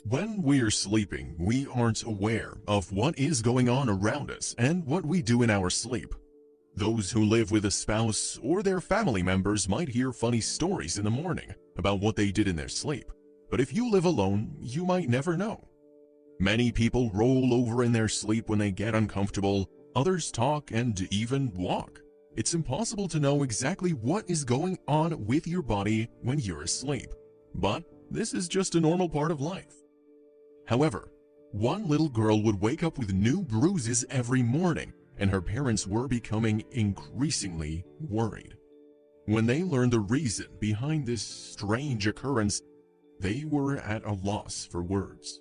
When we're sleeping, we aren't aware of what is going on around us and what we do in our sleep. Those who live with a spouse or their family members might hear funny stories in the morning about what they did in their sleep. But if you live alone, you might never know. Many people roll over in their sleep when they get uncomfortable, others talk and even walk. It's impossible to know exactly what is going on with your body when you're asleep. But this is just a normal part of life. However, one little girl would wake up with new bruises every morning, and her parents were becoming increasingly worried. When they learned the reason behind this strange occurrence, they were at a loss for words.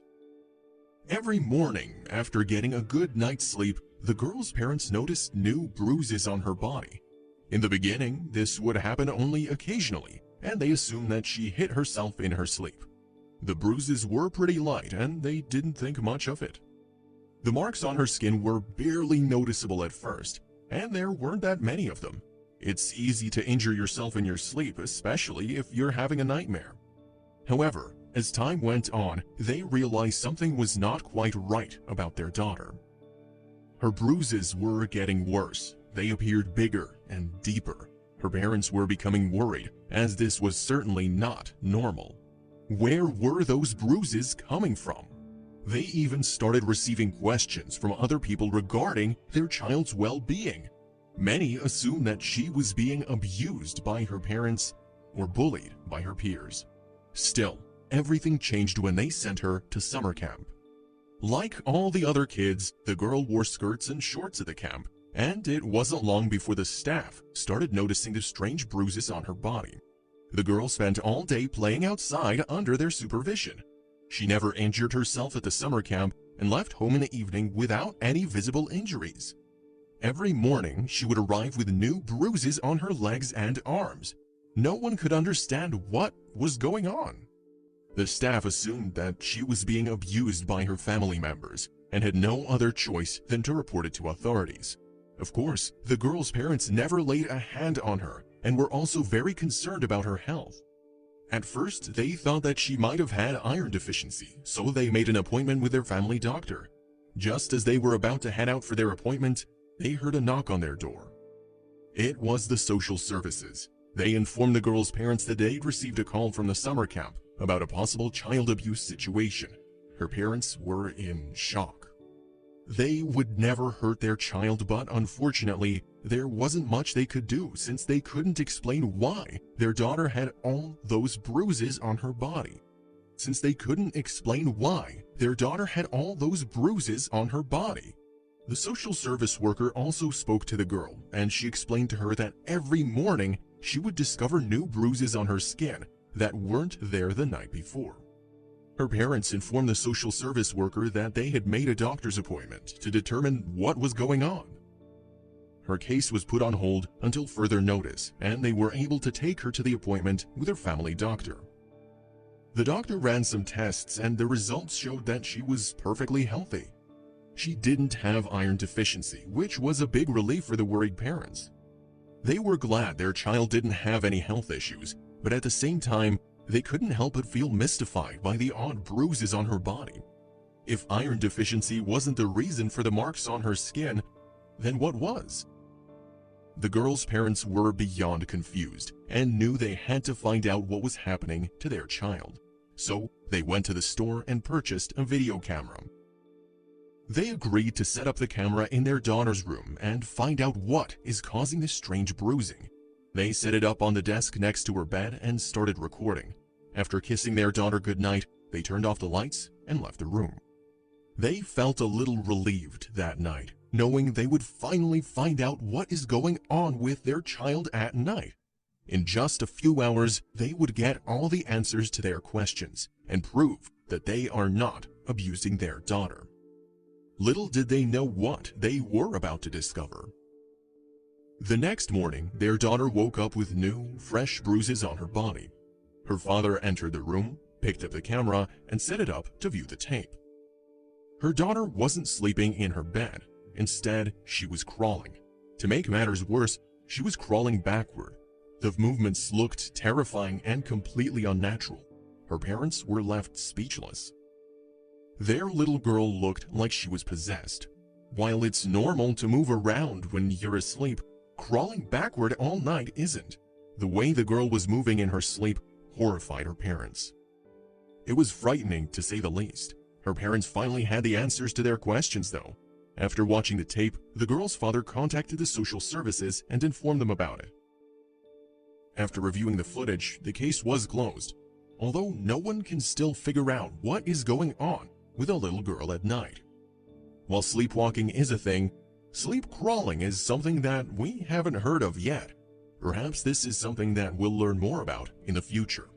Every morning after getting a good night's sleep, the girl's parents noticed new bruises on her body. In the beginning, this would happen only occasionally, and they assumed that she hit herself in her sleep. The bruises were pretty light, and they didn't think much of it. The marks on her skin were barely noticeable at first, and there weren't that many of them. It's easy to injure yourself in your sleep, especially if you're having a nightmare. However, as time went on, they realized something was not quite right about their daughter. Her bruises were getting worse. They appeared bigger and deeper. Her parents were becoming worried, as this was certainly not normal. Where were those bruises coming from? They even started receiving questions from other people regarding their child's well-being. Many assumed that she was being abused by her parents or bullied by her peers. Still, everything changed when they sent her to summer camp. Like all the other kids, the girl wore skirts and shorts at the camp, and it wasn't long before the staff started noticing the strange bruises on her body. The girl spent all day playing outside under their supervision. She never injured herself at the summer camp and left home in the evening without any visible injuries. Every morning, she would arrive with new bruises on her legs and arms. No one could understand what was going on. The staff assumed that she was being abused by her family members and had no other choice than to report it to authorities. Of course, the girl's parents never laid a hand on her and were also very concerned about her health. At first, they thought that she might have had iron deficiency, so they made an appointment with their family doctor. Just as they were about to head out for their appointment, they heard a knock on their door. It was the social services. They informed the girl's parents that they'd received a call from the summer camp about a possible child abuse situation. Her parents were in shock. They would never hurt their child, but unfortunately, there wasn't much they could do since they couldn't explain why their daughter had all those bruises on her body. The social service worker also spoke to the girl, and she explained to her that every morning she would discover new bruises on her skin that weren't there the night before. Her parents informed the social service worker that they had made a doctor's appointment to determine what was going on. Her case was put on hold until further notice, and they were able to take her to the appointment with her family doctor. The doctor ran some tests, and the results showed that she was perfectly healthy. She didn't have iron deficiency, which was a big relief for the worried parents. They were glad their child didn't have any health issues, but at the same time, they couldn't help but feel mystified by the odd bruises on her body. If iron deficiency wasn't the reason for the marks on her skin, then what was? The girl's parents were beyond confused and knew they had to find out what was happening to their child. So they went to the store and purchased a video camera. They agreed to set up the camera in their daughter's room and find out what is causing this strange bruising. They set it up on the desk next to her bed and started recording. After kissing their daughter goodnight, they turned off the lights and left the room. They felt a little relieved that night, knowing they would finally find out what is going on with their child at night. In just a few hours, they would get all the answers to their questions and prove that they are not abusing their daughter. Little did they know what they were about to discover. The next morning, their daughter woke up with new, fresh bruises on her body. Her father entered the room, picked up the camera, and set it up to view the tape. Her daughter wasn't sleeping in her bed. Instead, she was crawling. To make matters worse, she was crawling backward. The movements looked terrifying and completely unnatural. Her parents were left speechless. Their little girl looked like she was possessed. While it's normal to move around when you're asleep, crawling backward all night isn't. The way the girl was moving in her sleep horrified her parents. It was frightening, to say the least. Her parents finally had the answers to their questions, though. After watching the tape, the girl's father contacted the social services and informed them about it. After reviewing the footage, the case was closed, although no one can still figure out what is going on with a little girl at night. While sleepwalking is a thing, sleep crawling is something that we haven't heard of yet. Perhaps this is something that we'll learn more about in the future.